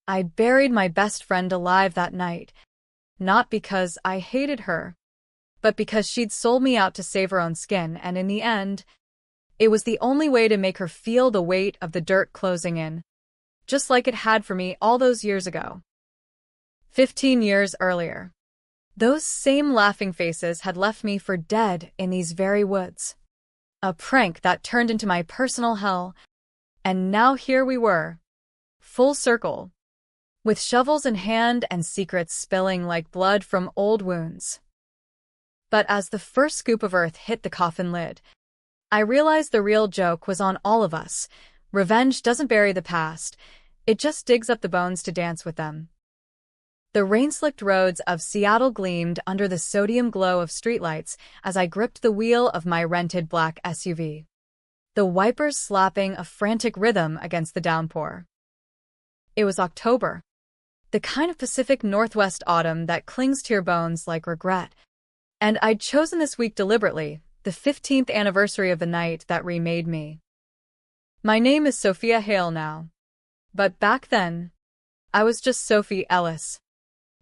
I buried my best friend alive that night, not because I hated her, but because she'd sold me out to save her own skin, and in the end, it was the only way to make her feel the weight of the dirt closing in, just like it had for me all those years ago. 15 years earlier, those same laughing faces had left me for dead in these very woods. A prank that turned into my personal hell, and now here we were, full circle, with shovels in hand and secrets spilling like blood from old wounds. But as the first scoop of earth hit the coffin lid, I realized the real joke was on all of us. Revenge doesn't bury the past, it just digs up the bones to dance with them. The rain-slicked roads of Seattle gleamed under the sodium glow of streetlights as I gripped the wheel of my rented black SUV, the wipers slapping a frantic rhythm against the downpour. It was October, the kind of Pacific Northwest autumn that clings to your bones like regret, and I'd chosen this week deliberately, the 15th anniversary of the night that remade me. My name is Sophia Hale now, but back then, I was just Sophie Ellis,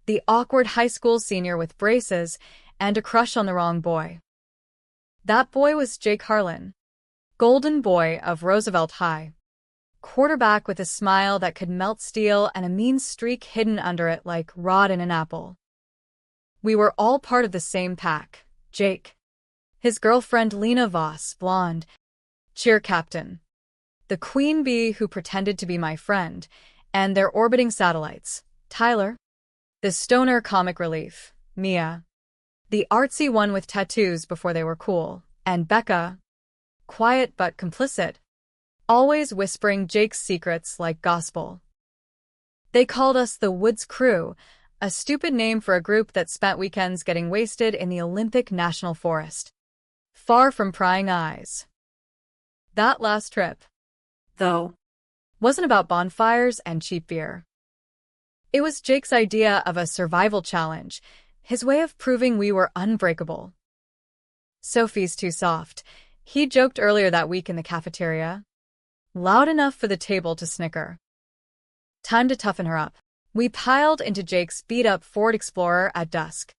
the awkward high school senior with braces and a crush on the wrong boy. That boy was Jake Harlan, golden boy of Roosevelt High, quarterback with a smile that could melt steel and a mean streak hidden under it like rot in an apple. We were all part of the same pack. Jake, his girlfriend Lena Voss, blonde, cheer captain, the queen bee who pretended to be my friend, and their orbiting satellites, Tyler, the stoner comic relief, Mia, the artsy one with tattoos before they were cool, and Becca, quiet but complicit, always whispering Jake's secrets like gospel. They called us the Woods Crew, a stupid name for a group that spent weekends getting wasted in the Olympic National Forest, far from prying eyes. That last trip, though, wasn't about bonfires and cheap beer. It was Jake's idea of a survival challenge, his way of proving we were unbreakable. Sophie's too soft, he joked earlier that week in the cafeteria, loud enough for the table to snicker. Time to toughen her up. We piled into Jake's beat-up Ford Explorer at dusk,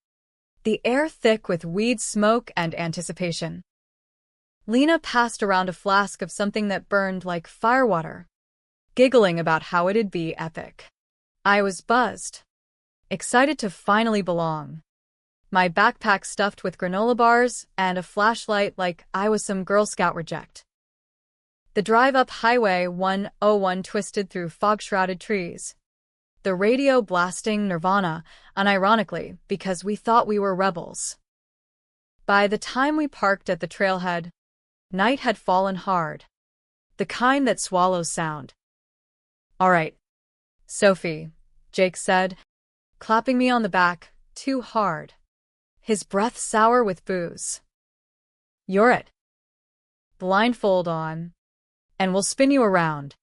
the air thick with weed smoke and anticipation. Lena passed around a flask of something that burned like firewater, giggling about how it'd be epic. I was buzzed, excited to finally belong, my backpack stuffed with granola bars and a flashlight like I was some Girl Scout reject. The drive up Highway 101 twisted through fog-shrouded trees, the radio blasting Nirvana, unironically, because we thought we were rebels. By the time we parked at the trailhead, night had fallen hard, the kind that swallows sound. "All right, Sophie," Jake said, clapping me on the back, too hard, his breath sour with booze. "You're it. Blindfold on, and we'll spin you around.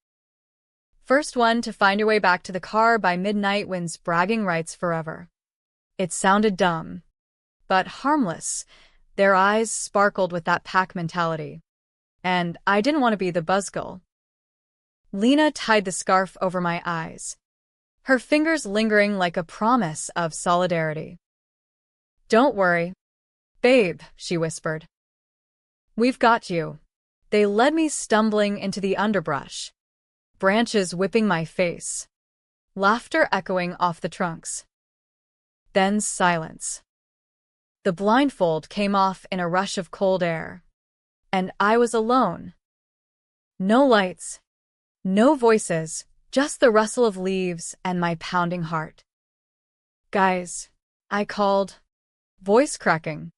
First one to find your way back to the car by midnight wins bragging rights forever." It sounded dumb, but harmless. Their eyes sparkled with that pack mentality, and I didn't want to be the buzzkill. Lena tied the scarf over my eyes, her fingers lingering like a promise of solidarity. "Don't worry, babe," she whispered. "We've got you." They led me stumbling into the underbrush, branches whipping my face, laughter echoing off the trunks. Then silence. The blindfold came off in a rush of cold air, and I was alone. No lights, no voices, just the rustle of leaves and my pounding heart. "Guys," I called, voice cracking.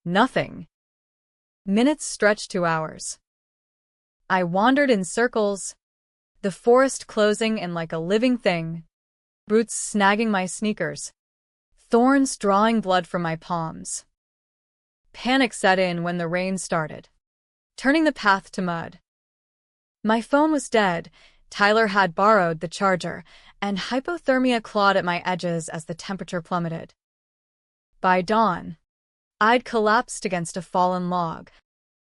Nothing. Minutes stretched to hours. I wandered in circles, the forest closing in like a living thing, roots snagging my sneakers, thorns drawing blood from my palms. Panic set in when the rain started, turning the path to mud. My phone was dead, Tyler had borrowed the charger, and hypothermia clawed at my edges as the temperature plummeted. By dawn, I'd collapsed against a fallen log,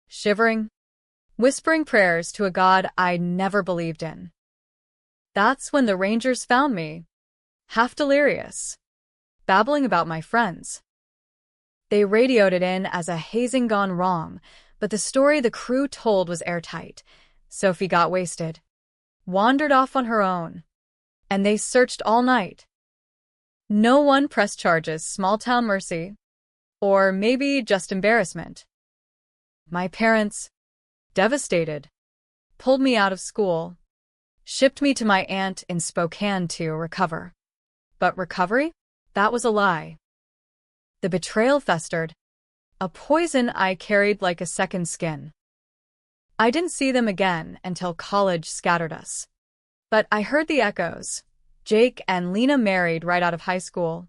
shivering, whispering prayers to a god I'd never believed in. That's when the Rangers found me, half delirious, babbling about my friends. They radioed it in as a hazing gone wrong, but the story the crew told was airtight. Sophie got wasted, wandered off on her own, and they searched all night. No one pressed charges, small-town mercy, or maybe just embarrassment. My parents, devastated, pulled me out of school, shipped me to my aunt in Spokane to recover. But recovery? That was a lie. The betrayal festered, a poison I carried like a second skin. I didn't see them again until college scattered us. But I heard the echoes. Jake and Lena married right out of high school.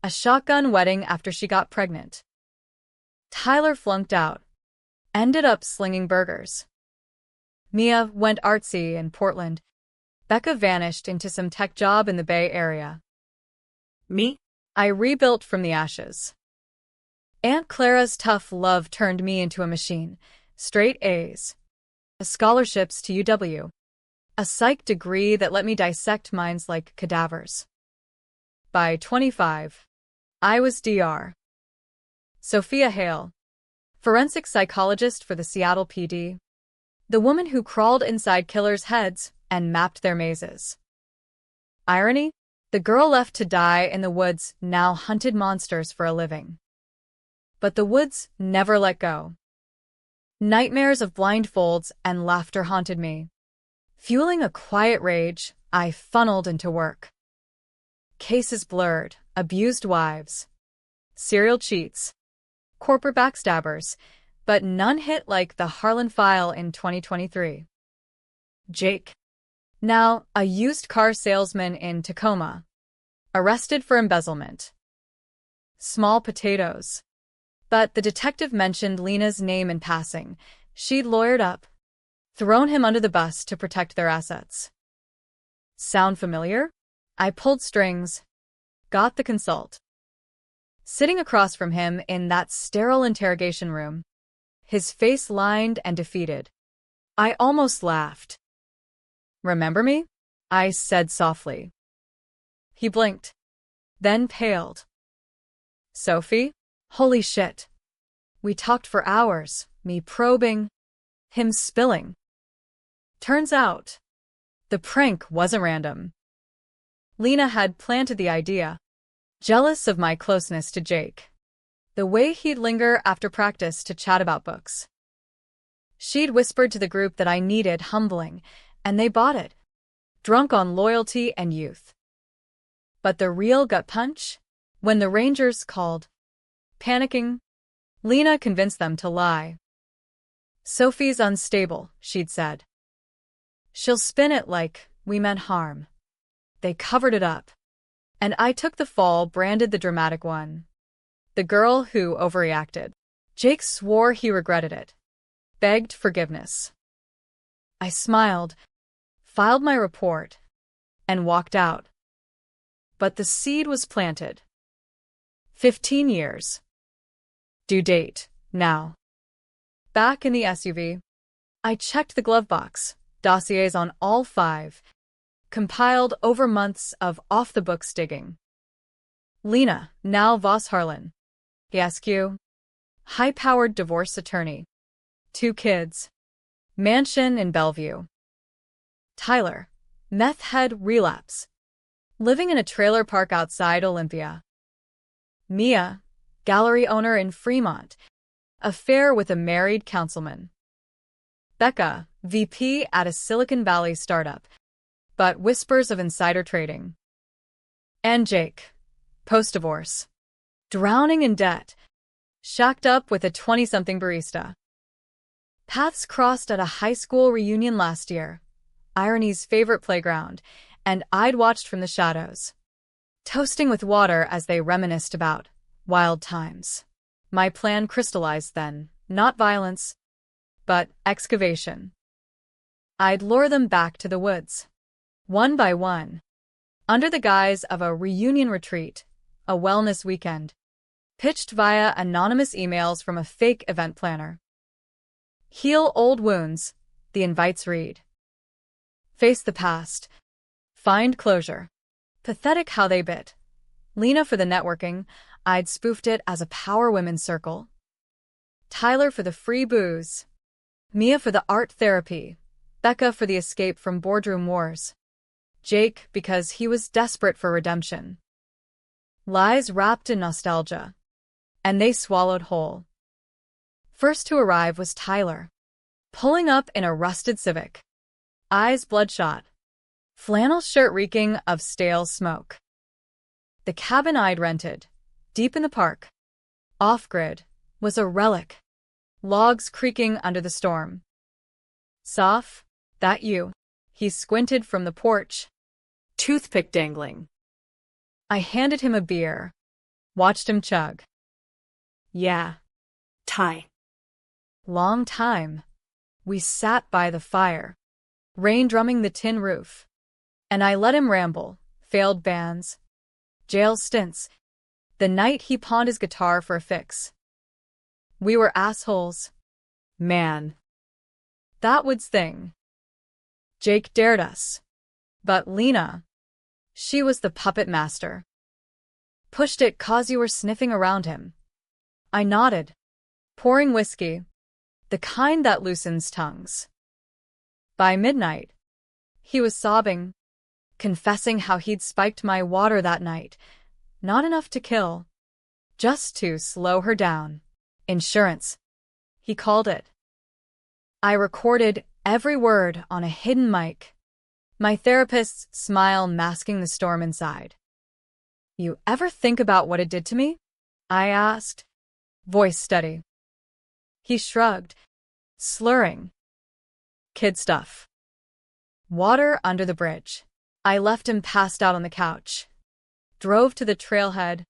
A shotgun wedding after she got pregnant. Tyler flunked out, ended up slinging burgers. Mia went artsy in Portland. Becca vanished into some tech job in the Bay Area. Me? I rebuilt from the ashes. Aunt Clara's tough love turned me into a machine. Straight A's. Scholarships to UW. A psych degree that let me dissect minds like cadavers. By 25, I was Dr. Sophia Hale, forensic psychologist for the Seattle PD, the woman who crawled inside killers' heads and mapped their mazes. Irony? The girl left to die in the woods now hunted monsters for a living. But the woods never let go. Nightmares of blindfolds and laughter haunted me. Fueling a quiet rage, I funneled into work. Cases blurred, abused wives, serial cheats, corporate backstabbers, but none hit like the Harlan file in 2023. Jake, now a used car salesman in Tacoma, arrested for embezzlement. Small potatoes. But the detective mentioned Lena's name in passing. She'd lawyered up, thrown him under the bus to protect their assets. Sound familiar? I pulled strings, got the consult. Sitting across from him in that sterile interrogation room, his face lined and defeated, I almost laughed. "Remember me?" I said softly. He blinked, then paled. "Sophie? Holy shit." We talked for hours, me probing, him spilling. Turns out, the prank wasn't random. Lena had planted the idea, jealous of my closeness to Jake. The way he'd linger after practice to chat about books. She'd whispered to the group that I needed humbling, and they bought it, drunk on loyalty and youth. But the real gut punch? When the Rangers called. Panicking, Lena convinced them to lie. "Sophie's unstable," she'd said. "She'll spin it like we meant harm." They covered it up. And I took the fall, branded the dramatic one. The girl who overreacted. Jake swore he regretted it. Begged forgiveness. I smiled, filed my report, and walked out. But the seed was planted. 15 years. Due date, now. Back in the SUV, I checked the glove box, dossiers on all 5, compiled over months of off-the-books digging. Lena, now Voss Harlan. ESQ. High-powered divorce attorney. 2 kids. Mansion in Bellevue. Tyler, meth head relapse. Living in a trailer park outside Olympia. Mia, gallery owner in Fremont. Affair with a married councilman. Becca, VP at a Silicon Valley startup, but whispers of insider trading. And Jake, post-divorce. Drowning in debt. Shacked up with a 20-something barista. Paths crossed at a high school reunion last year, irony's favorite playground, and I'd watched from the shadows, toasting with water as they reminisced about wild times. My plan crystallized then, not violence, but excavation. I'd lure them back to the woods, one by one, under the guise of a reunion retreat, a wellness weekend, pitched via anonymous emails from a fake event planner. Heal old wounds, the invites read. Face the past, Find closure. Pathetic how they bit. Lena for the networking, I'd spoofed it as a power women's circle. Tyler for the free booze. Mia for the art therapy. Becca for the escape from boardroom wars. Jake because he was desperate for redemption. Lies wrapped in nostalgia. And they swallowed whole. First to arrive was Tyler. Pulling up in a rusted Civic. Eyes bloodshot. Flannel shirt reeking of stale smoke. The cabin I'd rented, deep in the park, off-grid, was a relic. Logs creaking under the storm. "Soph, that you?" He squinted from the porch, toothpick dangling. I handed him a beer, watched him chug. "Yeah." Ty. Long time. We sat by the fire, rain drumming the tin roof, and I let him ramble, failed bands, jail stints, the night he pawned his guitar for a fix. We were assholes. Man. That would sting. Jake dared us. But Lena, she was the puppet master. Pushed it 'cause you were sniffing around him. I nodded, pouring whiskey, the kind that loosens tongues. By midnight, he was sobbing, confessing how he'd spiked my water that night. Not enough to kill, just to slow her down. Insurance, he called it. I recorded every word on a hidden mic, my therapist's smile masking the storm inside. "You ever think about what it did to me?" I asked, voice steady. He shrugged, slurring. "Kid stuff." Water under the bridge. I left him passed out on the couch, drove to the trailhead,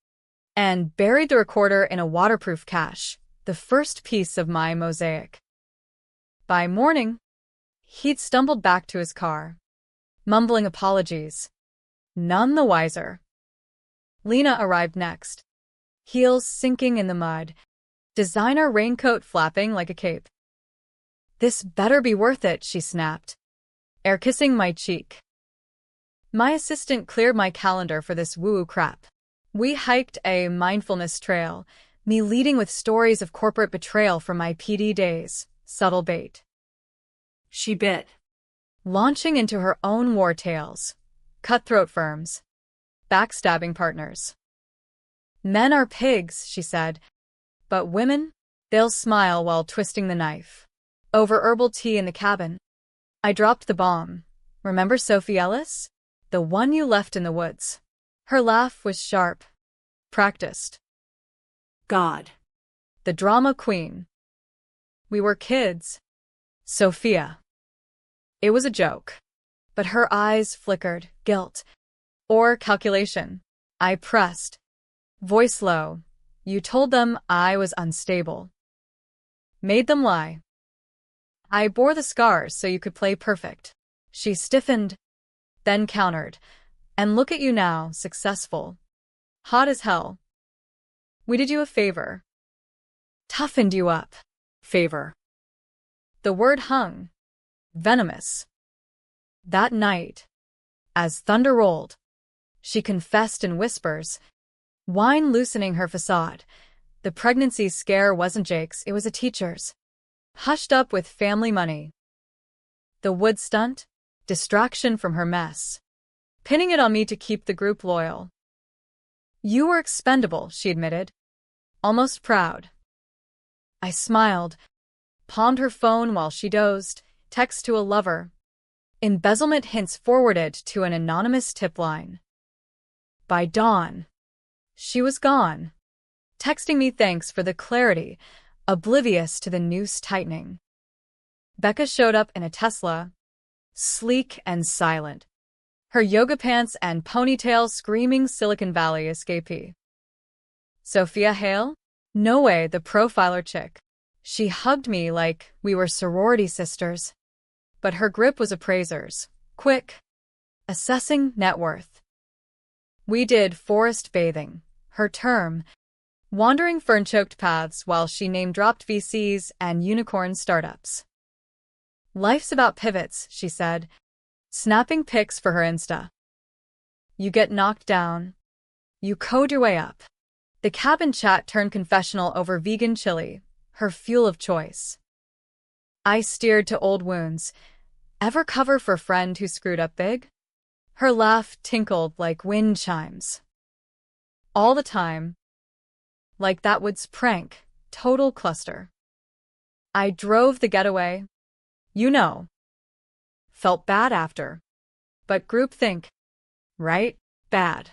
and buried the recorder in a waterproof cache, the first piece of my mosaic. By morning, he'd stumbled back to his car, mumbling apologies, none the wiser. Lena arrived next, heels sinking in the mud, designer raincoat flapping like a cape. "This better be worth it," she snapped, air kissing my cheek. My assistant cleared my calendar for this woo-woo crap. We hiked a mindfulness trail, me leading with stories of corporate betrayal from my PD days, subtle bait. She bit. Launching into her own war tales, cutthroat firms, backstabbing partners. "Men are pigs," she said, "but women, they'll smile while twisting the knife." Over herbal tea in the cabin, I dropped the bomb. "Remember Sophie Ellis? The one you left in the woods." Her laugh was sharp, practiced. God. The drama queen. We were kids. Sophia. It was a joke. But her eyes flickered, guilt. Or calculation. I pressed. Voice low. "You told them I was unstable. Made them lie. I bore the scars so you could play perfect." She stiffened, then countered. "And look at you now, successful. Hot as hell. We did you a favor. Toughened you up." Favor. The word hung. Venomous. That night, as thunder rolled, she confessed in whispers, wine loosening her facade. The pregnancy scare wasn't Jake's, it was a teacher's. Hushed up with family money. The wood stunt? Distraction from her mess. Pinning it on me to keep the group loyal. "You were expendable," she admitted, almost proud. I smiled, palmed her phone while she dozed, text to a lover. Embezzlement hints forwarded to an anonymous tip line. By dawn, she was gone, texting me thanks for the clarity, oblivious to the noose tightening. Becca showed up in a Tesla, sleek and silent, her yoga pants and ponytail screaming Silicon Valley escapee. Sophia Hale? No way, the profiler chick. She hugged me like we were sorority sisters. But her grip was appraiser's, quick, assessing net worth. We did forest bathing, her term, wandering fern-choked paths while she name-dropped VCs and unicorn startups. "Life's about pivots," she said, snapping pics for her Insta. You get knocked down. You code your way up. The cabin chat turned confessional over vegan chili, her fuel of choice. I steered to old wounds. Ever cover for a friend who screwed up big? Her laugh tinkled like wind chimes. All the time. Like that Woods prank, total cluster. I drove the getaway. You know. Felt bad after. But groupthink. Right? Bad.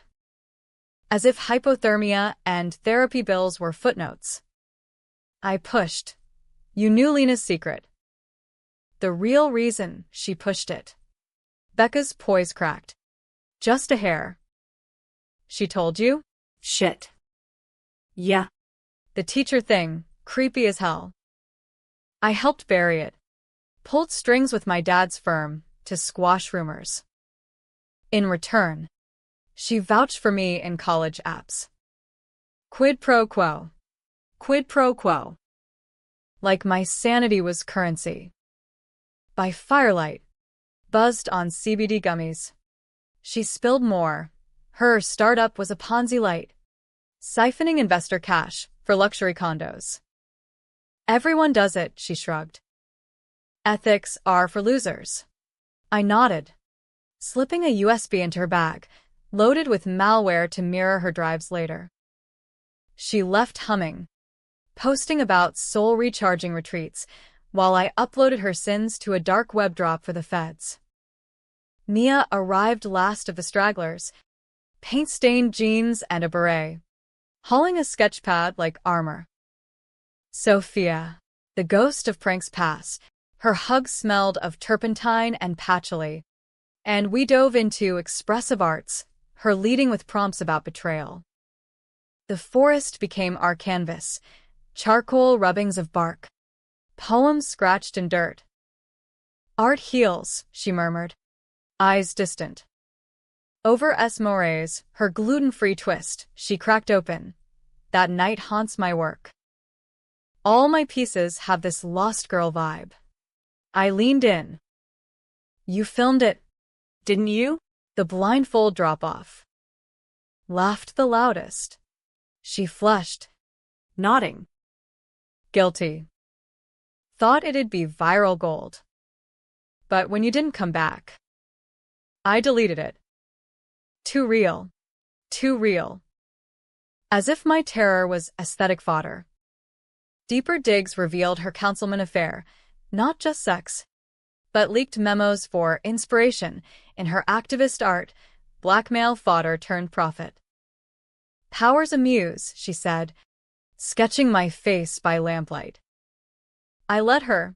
As if hypothermia and therapy bills were footnotes. I pushed. You knew Lena's secret. The real reason she pushed it. Becca's poise cracked. Just a hair. She told you? Shit. Yeah. The teacher thing, creepy as hell. I helped bury it. Pulled strings with my dad's firm to squash rumors. In return, she vouched for me in college apps. Quid pro quo. Quid pro quo. Like my sanity was currency. By firelight. Buzzed on CBD gummies. She spilled more. Her startup was a Ponzi light. Siphoning investor cash for luxury condos. Everyone does it, she shrugged. Ethics are for losers. I nodded. Slipping a USB into her bag, loaded with malware to mirror her drives later. She left humming, posting about soul recharging retreats, while I uploaded her sins to a dark web drop for the feds. Mia arrived last of the stragglers, paint-stained jeans and a beret, hauling a sketchpad like armor. Sophia, the ghost of pranks past, her hug smelled of turpentine and patchouli, and we dove into expressive arts, her leading with prompts about betrayal. The forest became our canvas, charcoal rubbings of bark, poems scratched in dirt. Art heals, she murmured, eyes distant. Over S. Moret's, her gluten-free twist, she cracked open. That night haunts my work. All my pieces have this lost girl vibe. I leaned in. You filmed it, didn't you? The blindfold drop-off. Laughed the loudest. She flushed, nodding. Guilty. Thought it'd be viral gold. But when you didn't come back, I deleted it. Too real. Too real. As if my terror was aesthetic fodder. Deeper digs revealed her councilman affair, not just sex, but leaked memos for inspiration in her activist art, blackmail fodder turned profit. Power's a muse, she said, sketching my face by lamplight. I let her,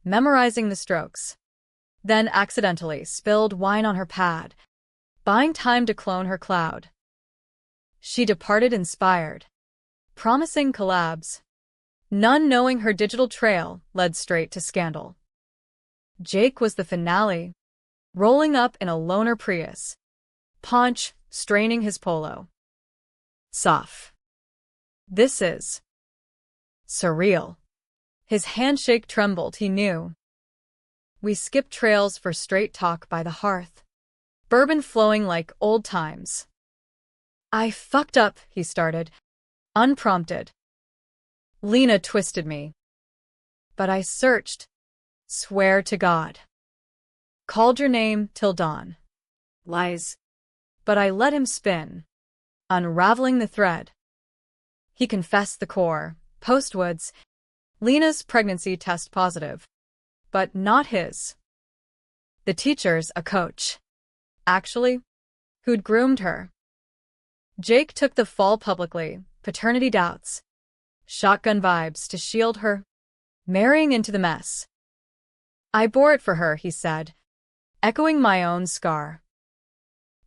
memorizing the strokes, then accidentally spilled wine on her pad, buying time to clone her cloud. She departed inspired, promising collabs, none knowing her digital trail led straight to scandal. Jake was the finale, rolling up in a loaner Prius, paunch straining his polo. Soft. This is surreal. His handshake trembled, he knew. We skipped trails for straight talk by the hearth, bourbon flowing like old times. I fucked up, he started, unprompted. Lena twisted me. But I searched, swear to God. Called your name till dawn. Lies. But I let him spin, unraveling the thread. He confessed the core, postwoods, Lena's pregnancy test positive. But not his. The teacher's a coach. Actually, who'd groomed her. Jake took the fall publicly, paternity doubts, shotgun vibes to shield her, marrying into the mess. I bore it for her, he said, echoing my own scar.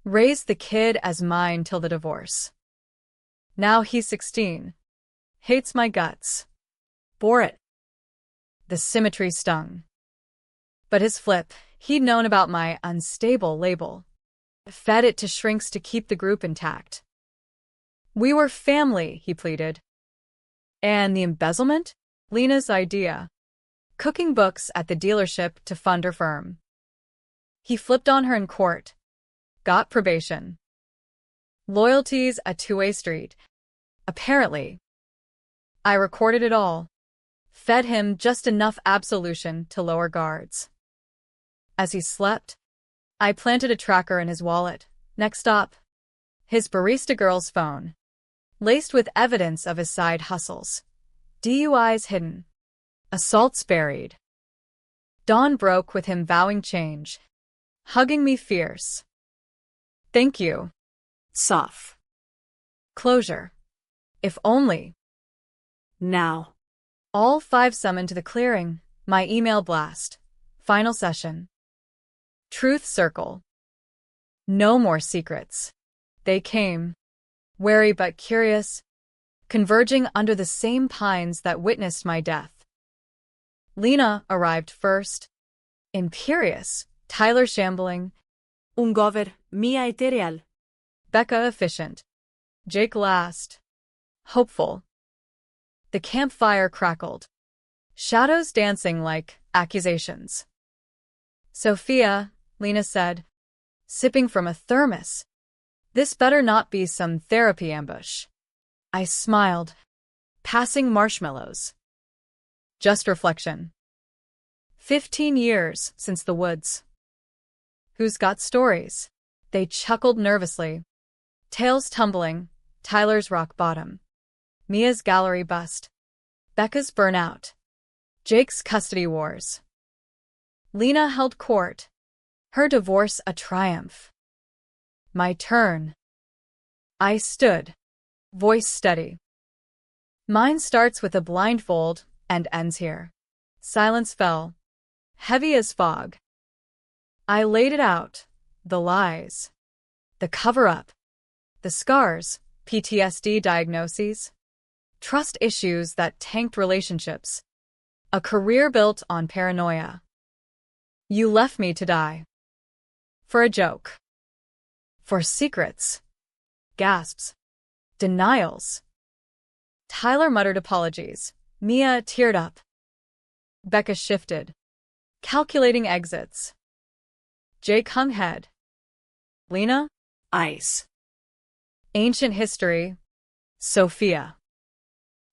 Raised the kid as mine till the divorce. Now he's 16. Hates my guts. Bore it. The symmetry stung. But his flip, he'd known about my unstable label. Fed it to shrinks to keep the group intact. We were family, he pleaded. And the embezzlement? Lena's idea. Cooking books at the dealership to fund her firm. He flipped on her in court. Got probation. Loyalty's a two-way street. Apparently. I recorded it all. Fed him just enough absolution to lower guards. As he slept, I planted a tracker in his wallet. Next stop, his barista girl's phone, laced with evidence of his side hustles. DUIs hidden. Assaults buried. Dawn broke with him vowing change, hugging me fierce. Thank you. Soft. Closure. If only. Now. All five summoned to the clearing. My email blast. Final session. Truth circle. No more secrets. They came, wary but curious, converging under the same pines that witnessed my death. Lena arrived first, imperious, Tyler shambling, Ungover, mia ethereal. Becca efficient, Jake last, hopeful. The campfire crackled, shadows dancing like accusations. Sophia, Lena said, sipping from a thermos. This better not be some therapy ambush. I smiled, passing marshmallows. Just reflection. 15 years since the woods. Who's got stories? They chuckled nervously. Tails tumbling, Tyler's rock bottom. Mia's gallery bust. Becca's burnout. Jake's custody wars. Lena held court. Her divorce a triumph. My turn. I stood, voice steady. Mine starts with a blindfold and ends here. Silence fell, heavy as fog. I laid it out, the lies, the cover-up, the scars, PTSD diagnoses, trust issues that tanked relationships, a career built on paranoia. You left me to die. For a joke. For secrets. Gasps. Denials. Tyler muttered apologies. Mia teared up. Becca shifted, calculating exits. Jake hung head. Lena? Ice. Ancient history. Sophia.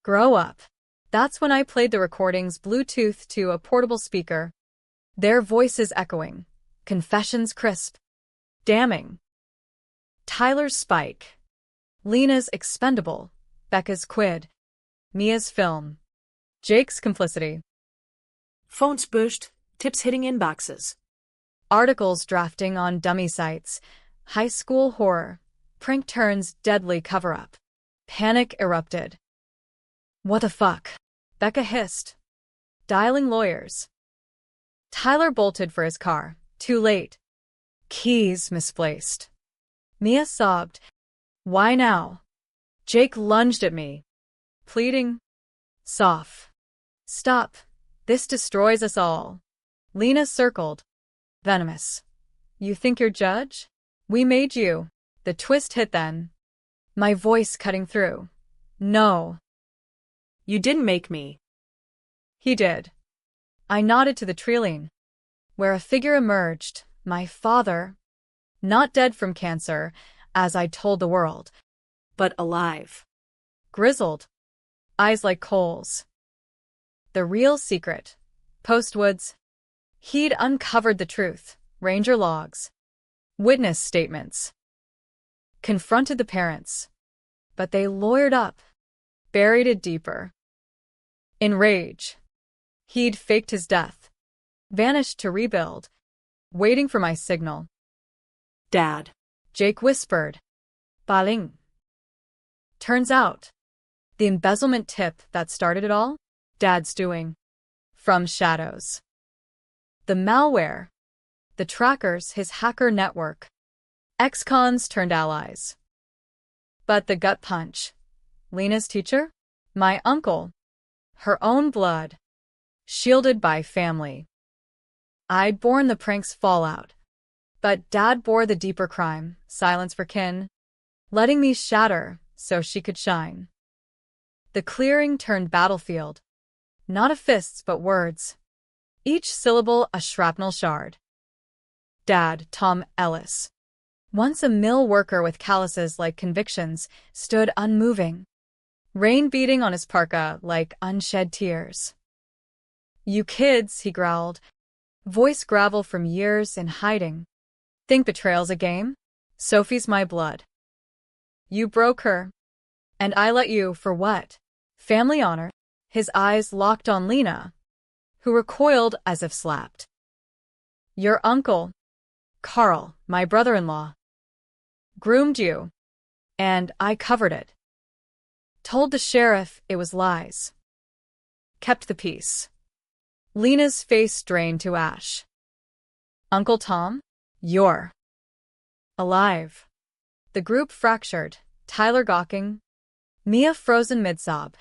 Grow up. That's when I played the recordings Bluetooth to a portable speaker. Their voices echoing. Confessions crisp. Damning. Tyler's spike. Lena's expendable. Becca's quid. Mia's film. Jake's complicity. Phones pushed, tips hitting inboxes. Articles drafting on dummy sites. High school horror. Prank turns deadly cover-up. Panic erupted. What the fuck? Becca hissed. Dialing lawyers. Tyler bolted for his car. Too late. Keys misplaced. Mia sobbed. Why now? Jake lunged at me, pleading. Soft. Stop. This destroys us all. Lena circled. Venomous. You think you're judge? We made you. The twist hit then. My voice cutting through. No. You didn't make me. He did. I nodded to the trilene, where a figure emerged, my father. Not dead from cancer, as I told the world. But alive. Grizzled. Eyes like coals. The real secret. Postwoods. He'd uncovered the truth. Ranger logs. Witness statements. Confronted the parents. But they lawyered up. Buried it deeper. In rage. He'd faked his death. Vanished to rebuild. Waiting for my signal. Dad. Jake whispered. Baling. Turns out, the embezzlement tip that started it all? Dad's doing. From shadows. The malware. The trackers, his hacker network. Ex-cons turned allies. But the gut punch. Lena's teacher? My uncle. Her own blood. Shielded by family. I'd borne the prank's fallout. But Dad bore the deeper crime, silence for kin. Letting me shatter so she could shine. The clearing turned battlefield. Not of fists but words. Each syllable a shrapnel shard. Dad, Tom Ellis. Once a mill worker with calluses like convictions stood unmoving, rain beating on his parka like unshed tears. "You kids," he growled, voice gravel from years in hiding. "Think betrayal's a game? Sophie's my blood. You broke her. And I let you, for what? Family honor?" His eyes locked on Lena, who recoiled as if slapped. "Your uncle, Carl, my brother-in-law, groomed you, and I covered it. Told the sheriff it was lies. Kept the peace." Lena's face drained to ash. "Uncle Tom, you're alive." The group fractured, Tyler gawking, Mia frozen mid-sob,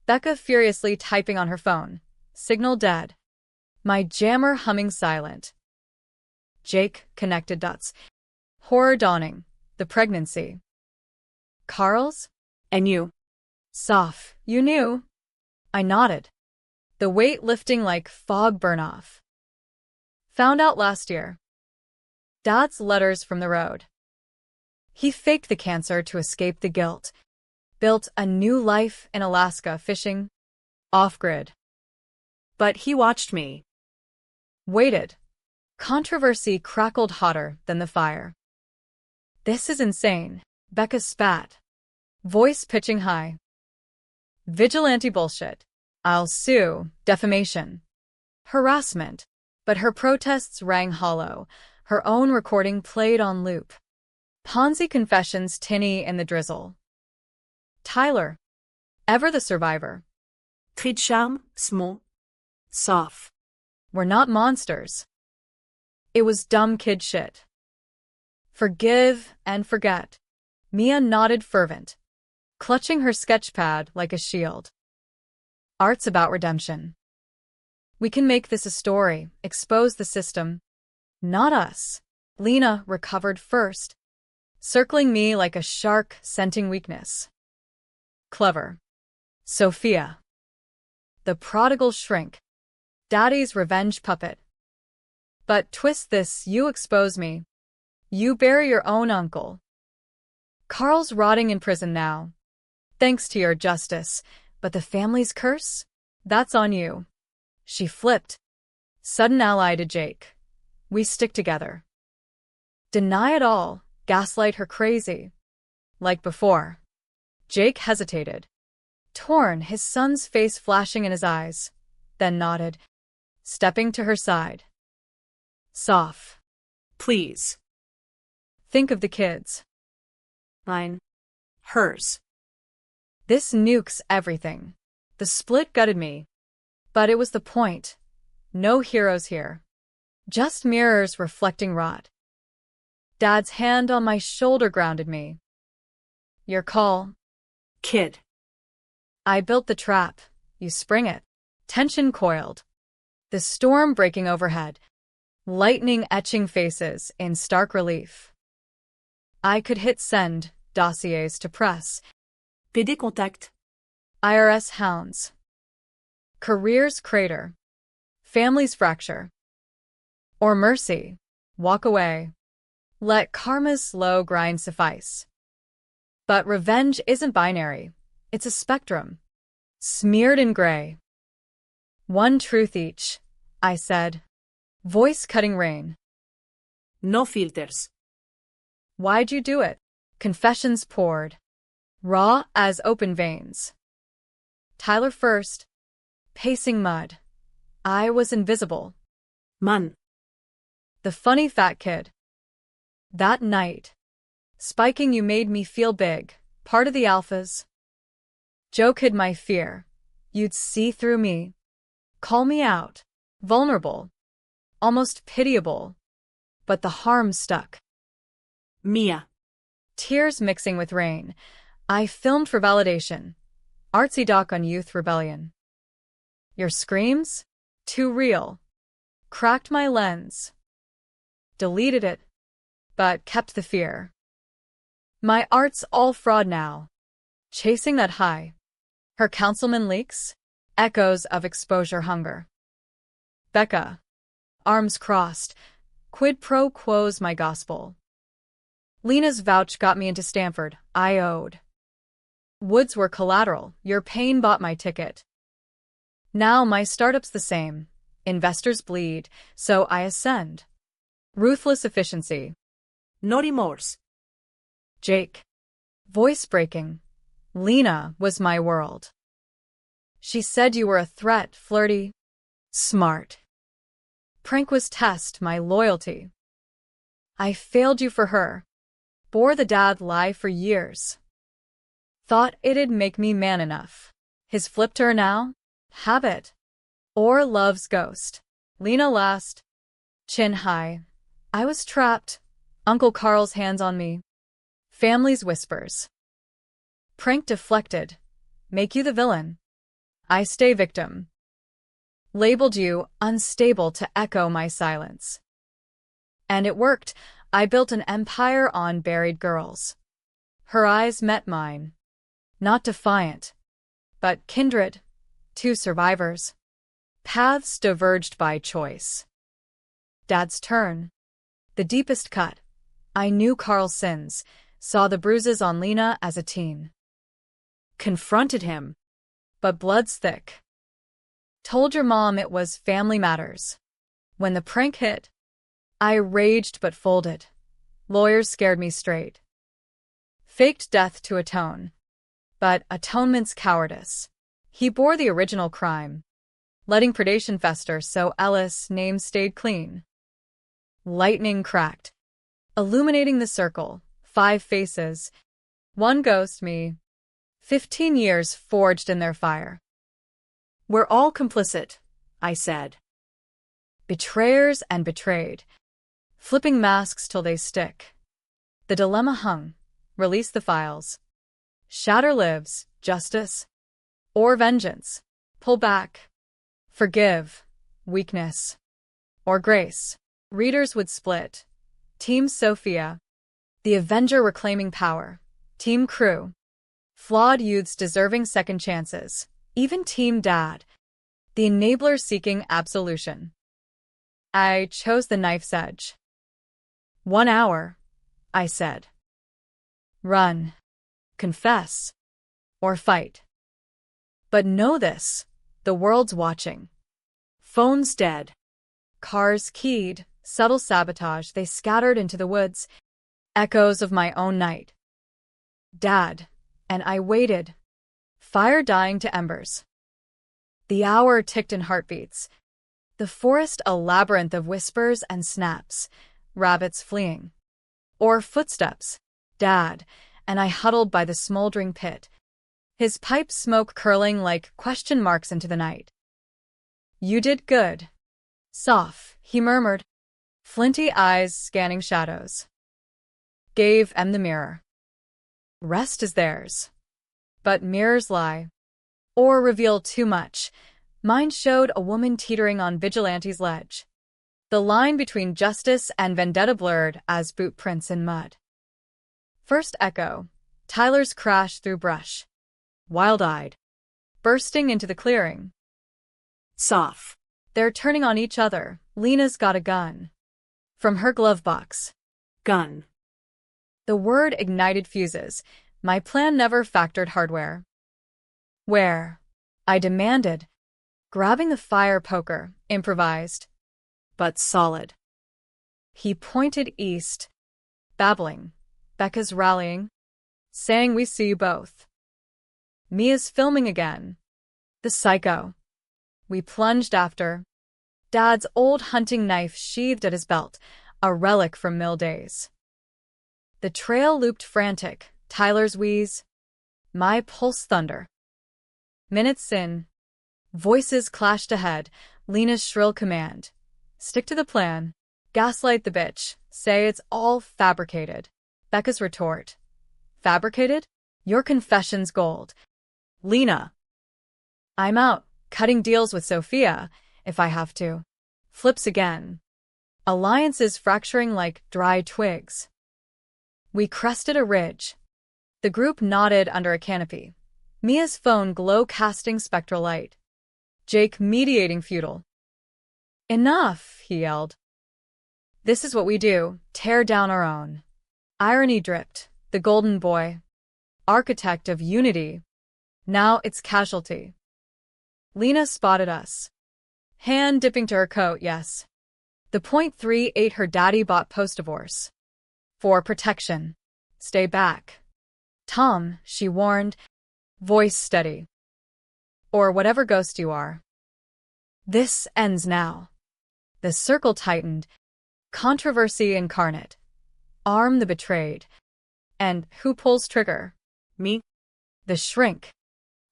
Becca furiously typing on her phone, signal dead, my jammer humming silent. Jake connected dots. Horror dawning, the pregnancy. "Carl's? And you? Soph, you knew?" I nodded, the weight lifting like fog burn off. "Found out last year." Dad's letters from the road. He faked the cancer to escape the guilt. Built a new life in Alaska fishing, off-grid. But he watched me. Waited. Controversy crackled hotter than the fire. "This is insane," Becca spat, voice pitching high. "Vigilante bullshit. I'll sue, defamation, harassment." But her protests rang hollow, her own recording played on loop. Ponzi confessions tinny in the drizzle. Tyler, ever the survivor. Trait de charme, small, soft. We're not monsters. It was dumb kid shit. Forgive and forget. Mia nodded fervent, clutching her sketchpad like a shield. Art's about redemption. We can make this a story, expose the system. Not us. Lena recovered first, circling me like a shark scenting weakness. Clever. Sophia. The prodigal shrink. Daddy's revenge puppet. But twist this, you expose me. You bury your own uncle. Carl's rotting in prison now. Thanks to your justice, but the family's curse? That's on you. She flipped. Sudden ally to Jake. We stick together. Deny it all, gaslight her crazy. Like before. Jake hesitated. Torn, his son's face flashing in his eyes. Then nodded, stepping to her side. Soph. Please. Think of the kids. Mine. Hers. This nukes everything. The split gutted me. But it was the point. No heroes here. Just mirrors reflecting rot. Dad's hand on my shoulder grounded me. Your call. Kid. I built the trap. You spring it. Tension coiled. The storm breaking overhead. Lightning etching faces in stark relief. I could hit send, dossiers to press. PD contact. IRS hounds. Careers crater. Families fracture. Or mercy. Walk away. Let karma's slow grind suffice. But revenge isn't binary. It's a spectrum. Smeared in gray. One truth each, I said. Voice cutting rain. No filters. Why'd you do it? Confessions poured. Raw as open veins. Tyler first. Pacing mud. I was invisible. Man. The funny fat kid. That night. Spiking you made me feel big, part of the alphas. Joke hid my fear. You'd see through me. Call me out. Vulnerable. Almost pitiable. But the harm stuck. Mia. Tears mixing with rain. I filmed for validation. Artsy doc on youth rebellion. Your screams? Too real. Cracked my lens. Deleted it. But kept the fear. My art's all fraud now. Chasing that high. Her councilman leaks? Echoes of exposure hunger. Becca. Arms crossed. Quid pro quos my gospel. Lena's vouch got me into Stanford. I owed. Woods were collateral. Your pain bought my ticket. Now my startup's the same. Investors bleed, so I ascend. Ruthless efficiency. No remorse. Jake. Voice breaking. Lena was my world. She said you were a threat, flirty, smart. Prank was test my loyalty. I failed you for her. Bore the dad lie for years. Thought it'd make me man enough. His flipped her now? Habit. Or love's ghost. Lena last. Chin high. I was trapped. Uncle Carl's hands on me. Family's whispers. Prank deflected. Make you the villain. I stay victim. Labeled you unstable to echo my silence. And it worked. I built an empire on buried girls. Her eyes met mine. Not defiant, but kindred. Two survivors. Paths diverged by choice. Dad's turn. The deepest cut. I knew Carl's sins, saw the bruises on Lena as a teen. Confronted him. But blood's thick. Told your mom it was family matters. When the prank hit, I raged but folded. Lawyers scared me straight. Faked death to atone. But atonement's cowardice. He bore the original crime. Letting predation fester so Ellis' name stayed clean. Lightning cracked. Illuminating the circle. 5 faces. One ghost me. 15 years forged in their fire. We're all complicit, I said. Betrayers and betrayed. Flipping masks till they stick. The dilemma hung. Release the files. Shatter lives, justice. Or vengeance. Pull back. Forgive. Weakness. Or grace. Readers would split. Team Sophia. The Avenger reclaiming power. Team Crew. Flawed youths deserving second chances. Even Team Dad. The enabler seeking absolution. I chose the knife's edge. 1 hour, I said. Run. Confess. Or fight. But know this, the world's watching. Phones dead. Cars keyed, subtle sabotage they scattered into the woods. Echoes of my own night. Dad. And I waited. Fire dying to embers. The hour ticked in heartbeats. The forest a labyrinth of whispers and snaps. Rabbits fleeing. Or footsteps. Dad. And I huddled by the smoldering pit. His pipe smoke curling like question marks into the night. You did good. Soft, he murmured. Flinty eyes scanning shadows. Gave em the mirror. Rest is theirs. But mirrors lie. Or reveal too much. Mine showed a woman teetering on vigilante's ledge. The line between justice and vendetta blurred as boot prints in mud. First echo. Tyler's crash through brush. Wild-eyed. Bursting into the clearing. Soft. They're turning on each other. Lena's got a gun. From her glove box. Gun. The word ignited fuses. My plan never factored hardware. Where? I demanded. Grabbing the fire poker, improvised. But solid. He pointed east. Babbling. Becca's rallying. Saying we see you both. Mia's filming again. The psycho. We plunged after. Dad's old hunting knife sheathed at his belt, a relic from mill days. The trail looped frantic, Tyler's wheeze. My pulse thunder. Minutes in. Voices clashed ahead, Lena's shrill command. Stick to the plan. Gaslight the bitch. Say it's all fabricated. Becca's retort. Fabricated? Your confession's gold. Lena. I'm out, cutting deals with Sophia, if I have to. Flips again. Alliances fracturing like dry twigs. We crested a ridge. The group nodded under a canopy. Mia's phone glow-casting spectral light. Jake mediating futile. Enough, he yelled. This is what we do, tear down our own. Irony dripped, the golden boy, architect of unity. Now it's casualty. Lena spotted us. Hand dipping to her coat, yes. The .38 her daddy bought post-divorce. For protection. Stay back. Tom, she warned, voice steady. Or whatever ghost you are. This ends now. The circle tightened. Controversy incarnate. Arm the betrayed. And who pulls trigger? Me? The shrink.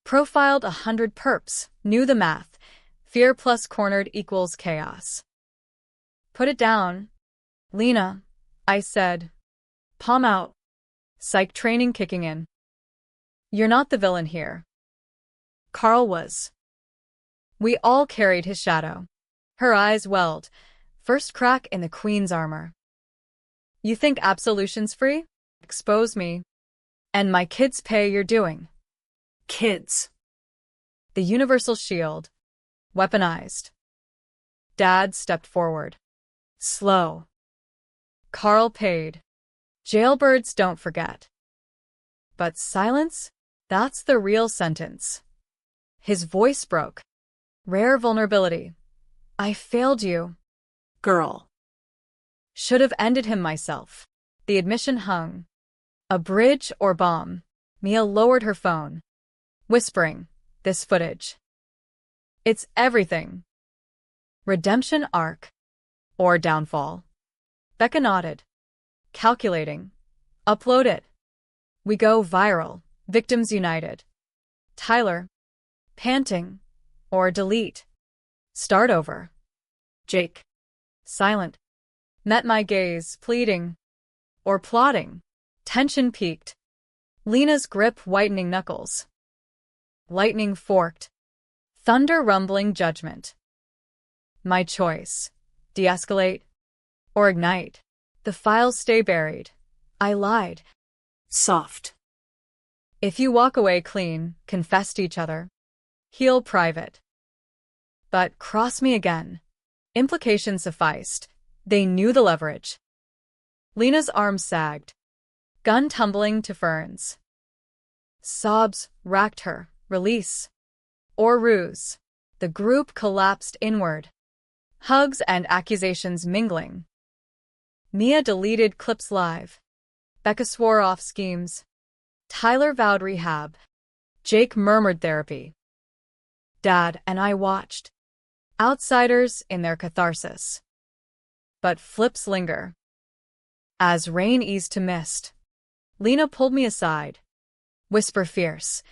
Profiled 100 perps, knew the math. Fear plus cornered equals chaos. Put it down. Lena, I said. Palm out. Psych training kicking in. You're not the villain here. Carl was. We all carried his shadow. Her eyes welled. First crack in the queen's armor. You think absolution's free? Expose me. And my kids pay your doing. Kids. The universal shield. Weaponized. Dad stepped forward. Slow. Carl paid. Jailbirds don't forget. But silence? That's the real sentence. His voice broke. Rare vulnerability. I failed you. Girl. Should have ended him myself. The admission hung. A bridge or bomb. Mia lowered her phone. Whispering, this footage. It's everything. Redemption arc. Or downfall. Becca nodded. Calculating. Upload it. We go viral. Victims united. Tyler. Panting. Or delete. Start over. Jake. Silent. Met my gaze, pleading. Or plotting. Tension peaked. Lena's grip whitening knuckles. Lightning forked. Thunder rumbling judgment. My choice. De-escalate. Or ignite. The files stay buried. I lied. Soft. If you walk away clean, confess to each other. Heal private. But cross me again. Implication sufficed. They knew the leverage. Lena's arms sagged. Gun tumbling to ferns. Sobs racked her. Release. Or ruse. The group collapsed inward. Hugs and accusations mingling. Mia deleted clips live. Becca swore off schemes. Tyler vowed rehab. Jake murmured therapy. Dad and I watched. Outsiders in their catharsis. But flips linger. As rain eased to mist, Lena pulled me aside. Whisper fierce.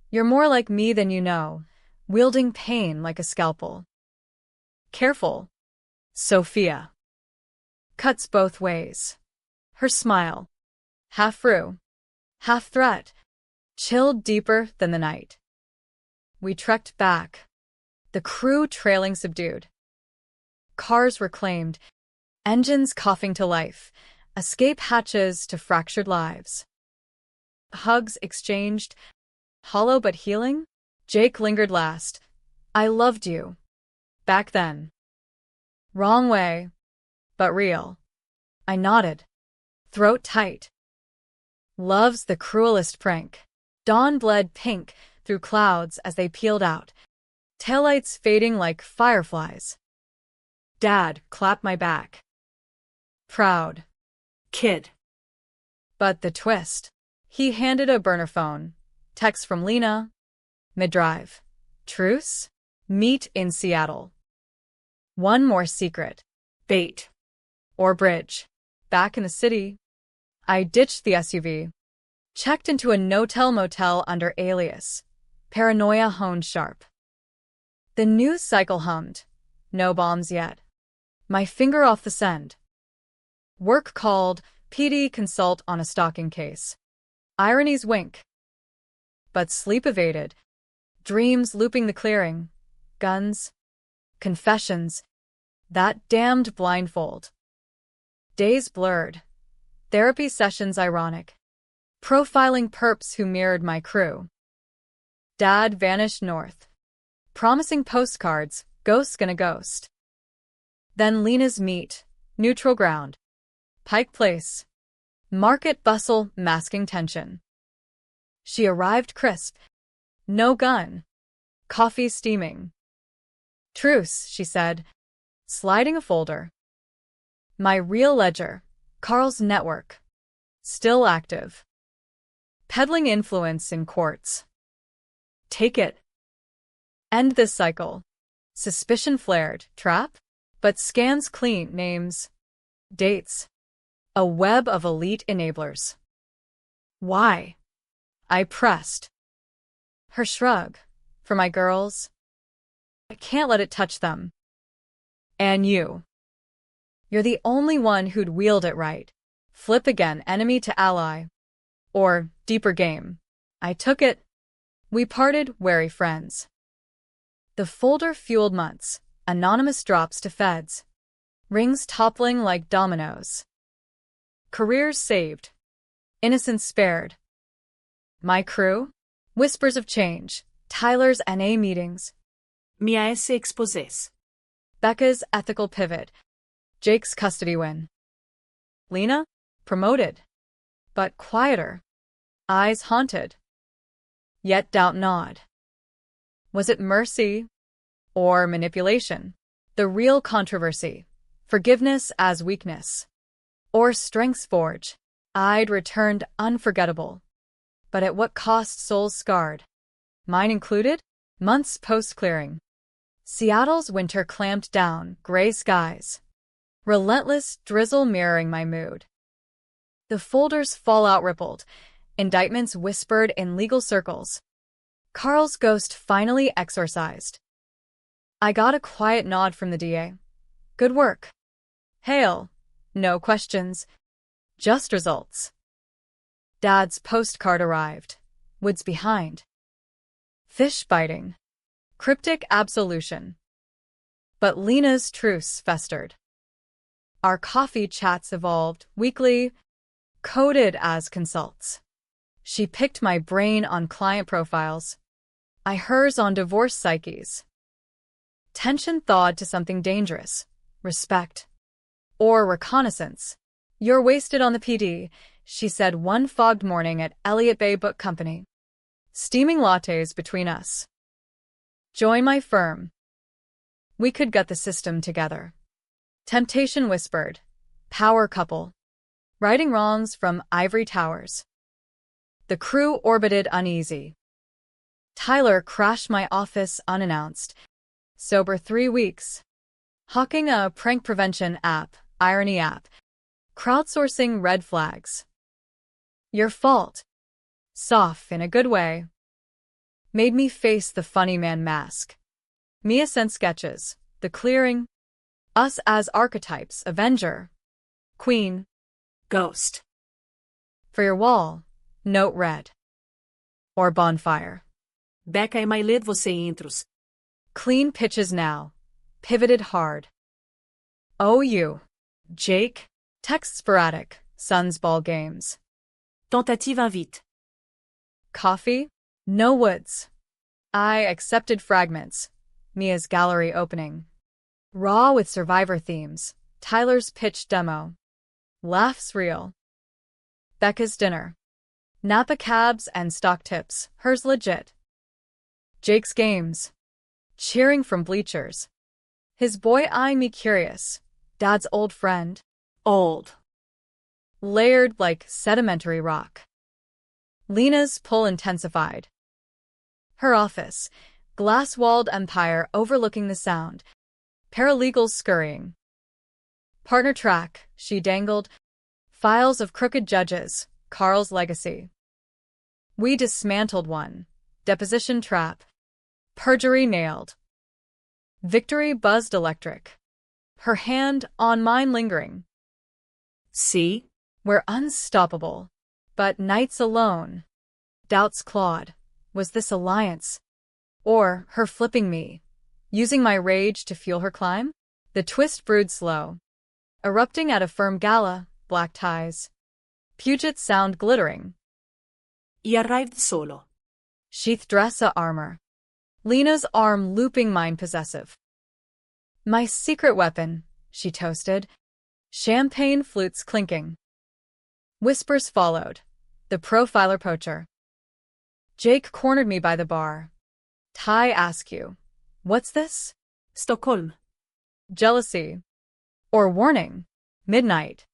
You're more like me than you know, wielding pain like a scalpel. Careful. Sophia. Cuts both ways. Her smile. Half rue. Half threat. Chilled deeper than the night. We trekked back. The crew trailing subdued. Cars reclaimed. Engines coughing to life. Escape hatches to fractured lives. Hugs exchanged. Hollow but healing? Jake lingered last. I loved you. Back then. Wrong way. But real. I nodded. Throat tight. Love's the cruelest prank. Dawn bled pink through clouds as they peeled out. Taillights fading like fireflies. Dad clapped my back. Proud. Kid. But the twist. He handed a burner phone. Text from Lena. Mid-drive. Truce? Meet in Seattle. One more secret. Bait. Or bridge. Back in the city. I ditched the SUV. Checked into a no-tell-motel under alias. Paranoia honed sharp. The news cycle hummed. No bombs yet. My finger off the send. Work called. PD consult on a stalking case. Ironies wink. But sleep evaded. Dreams looping the clearing. Guns. Confessions. That damned blindfold. Days blurred. Therapy sessions ironic. Profiling perps who mirrored my crew. Dad vanished north. Promising postcards, ghost gonna ghost. Then Lena's meet. Neutral ground. Pike Place. Market bustle masking tension. She arrived crisp. No gun. Coffee steaming. Truce, she said, sliding a folder. My real ledger. Carl's network. Still active. Peddling influence in courts. Take it. End this cycle. Suspicion flared. Trap? But scans clean names. Dates. A web of elite enablers. Why? I pressed. Her shrug. For my girls. I can't let it touch them. And you. You're the only one who'd wield it right. Flip again, enemy to ally. Or, deeper game. I took it. We parted wary friends. The folder fueled months, anonymous drops to feds. Rings toppling like dominoes. Careers saved. Innocence spared. My crew? Whispers of change. Tyler's NA meetings. Mia S. Exposés. Becca's ethical pivot. Jake's custody win. Lena? Promoted. But quieter. Eyes haunted. Yet doubt gnawed. Was it mercy or manipulation? The real controversy. Forgiveness as weakness. Or strength's forge. I'd returned unforgettable. But at what cost souls scarred? Mine included? Months post-clearing. Seattle's winter clamped down, gray skies. Relentless drizzle mirroring my mood. The folder's fallout rippled. Indictments whispered in legal circles. Carl's ghost finally exorcised. I got a quiet nod from the DA. Good work. Hail. No questions. Just results. Dad's postcard arrived. Woods behind. Fish biting. Cryptic absolution. But Lena's truce festered. Our coffee chats evolved, weekly, coded as consults. She picked my brain on client profiles. I hers on divorce psyches. Tension thawed to something dangerous. Respect. Or reconnaissance. You're wasted on the PD, she said one fogged morning at Elliott Bay Book Company. Steaming lattes between us. Join my firm. We could gut the system together. Temptation whispered. Power couple. Righting wrongs from ivory towers. The crew orbited uneasy. Tyler crashed my office unannounced. Sober 3 weeks. Hawking a prank prevention app, irony app. Crowdsourcing red flags. Your fault. Soft in a good way. Made me face the funny man mask. Mia sent sketches. The clearing. Us as archetypes, Avenger. Queen. Ghost. For your wall, note red. Or bonfire. Becca e mais ler você intros. Clean pitches now. Pivoted hard. Oh you. Jake. Text sporadic. Suns ball games. Tentative invite. Coffee? No woods. I accepted fragments. Mia's gallery opening. Raw with survivor themes. Tyler's pitch demo. Laughs real. Becca's dinner. Napa cabs and stock tips. Hers legit. Jake's games. Cheering from bleachers. His boy eyeing me curious. Dad's old friend. Old. Layered like sedimentary rock. Lena's pull intensified. Her office. Glass-walled empire overlooking the sound. Paralegals scurrying. Partner track, she dangled. Files of crooked judges. Carl's legacy. We dismantled one. Deposition trap. Perjury nailed. Victory buzzed electric. Her hand on mine lingering. See? We're unstoppable. But nights alone. Doubts clawed. Was this alliance? Or her flipping me? Using my rage to fuel her climb? The twist brewed slow. Erupting at a firm gala, black ties. Puget sound glittering. E arrived solo. Sheath dress armor. Lena's arm looping mine possessive. My secret weapon, she toasted. Champagne flutes clinking. Whispers followed. The profiler poacher. Jake cornered me by the bar. Ty ask you, what's this? Stockholm. Jealousy. Or warning. Midnight.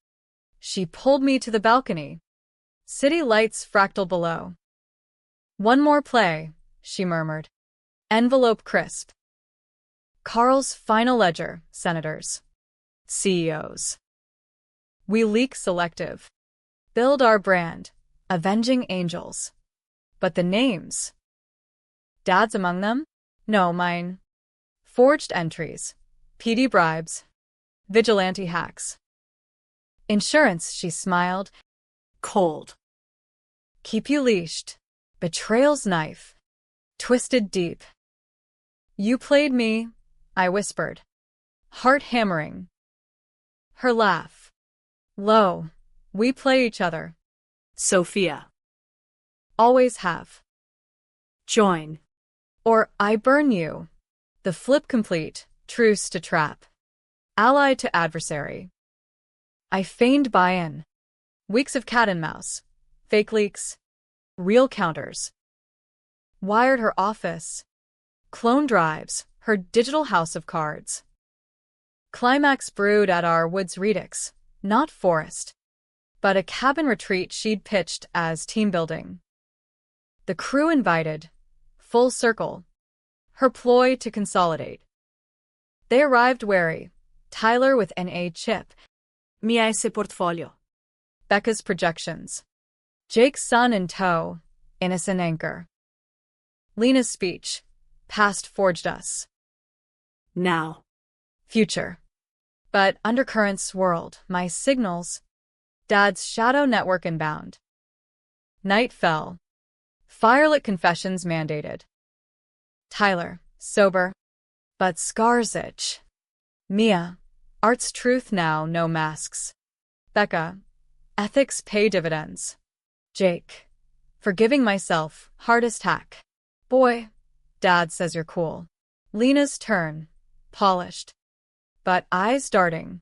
She pulled me to the balcony. City lights fractal below. One more play, she murmured. Envelope crisp. Carl's final ledger, senators. CEOs. We leak selective. Build our brand, avenging angels. But the names. Dad's among them? No, mine. Forged entries. PD bribes. Vigilante hacks. Insurance, she smiled. Cold. Keep you leashed. Betrayal's knife. Twisted deep. You played me, I whispered. Heart hammering. Her laugh. Low. We play each other. Sophia. Always have. Join. Or I burn you. The flip complete, truce to trap. Ally to adversary. I feigned buy-in. Weeks of cat and mouse. Fake leaks. Real counters. Wired her office. Clone drives, her digital house of cards. Climax brewed at our woods redux, not forest, but a cabin retreat she'd pitched as team building. The crew invited. Full circle. Her ploy to consolidate. They arrived wary. Tyler with an A chip. Mia esse portfolio. Becca's projections. Jake's son in tow. Innocent anchor. Lena's speech. Past forged us. Now. Future. But undercurrents swirled. My signals. Dad's shadow network inbound. Night fell. Firelit confessions mandated. Tyler, sober. But scars itch. Mia, art's truth now, no masks. Becca, ethics pay dividends. Jake, forgiving myself, hardest hack. Boy, Dad says you're cool. Lena's turn, polished. But eyes darting.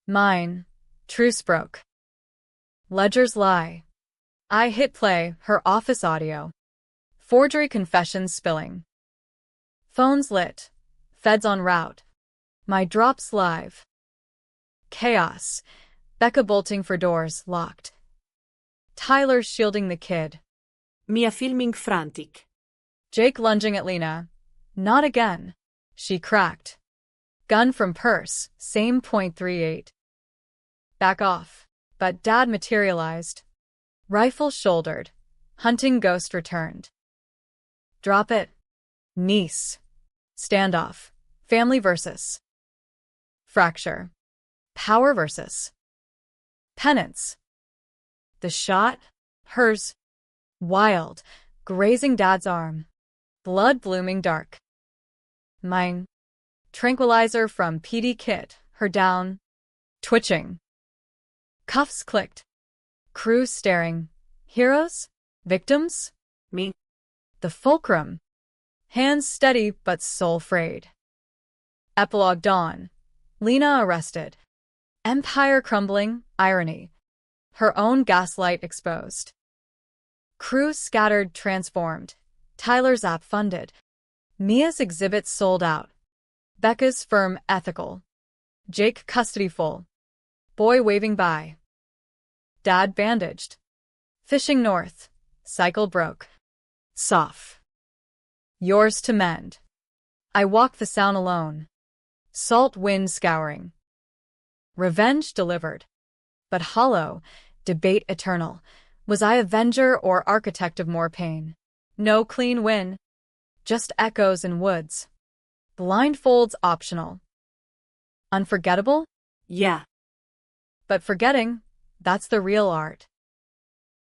Mine, truce broke. Ledgers lie. I hit play, her office audio. Forgery confessions spilling. Phones lit. Feds en route. My drops live. Chaos. Becca bolting for doors locked. Tyler shielding the kid. Mia filming frantic. Jake lunging at Lena. Not again. She cracked. Gun from purse, same .38. Back off. But Dad materialized. Rifle shouldered. Hunting ghost returned. Drop it. Niece. Standoff. Family versus. Fracture. Power versus. Penance. The shot. Hers. Wild. Grazing Dad's arm. Blood blooming dark. Mine. Tranquilizer from PD kit. Her down. Twitching. Cuffs clicked. Crew staring. Heroes? Victims? Me. The fulcrum. Hands steady but soul frayed. Epilogue dawn. Lena arrested. Empire crumbling, irony. Her own gaslight exposed. Crew scattered, transformed. Tyler's app funded. Mia's exhibit sold out. Becca's firm ethical. Jake custody full. Boy waving by. Dad bandaged. Fishing north. Cycle broke. Soft. Yours to mend. I walk the sound alone. Salt wind scouring. Revenge delivered. But hollow, debate eternal. Was I avenger or architect of more pain? No clean win. Just echoes in woods. Blindfolds optional. Unforgettable? Yeah. But forgetting, that's the real art.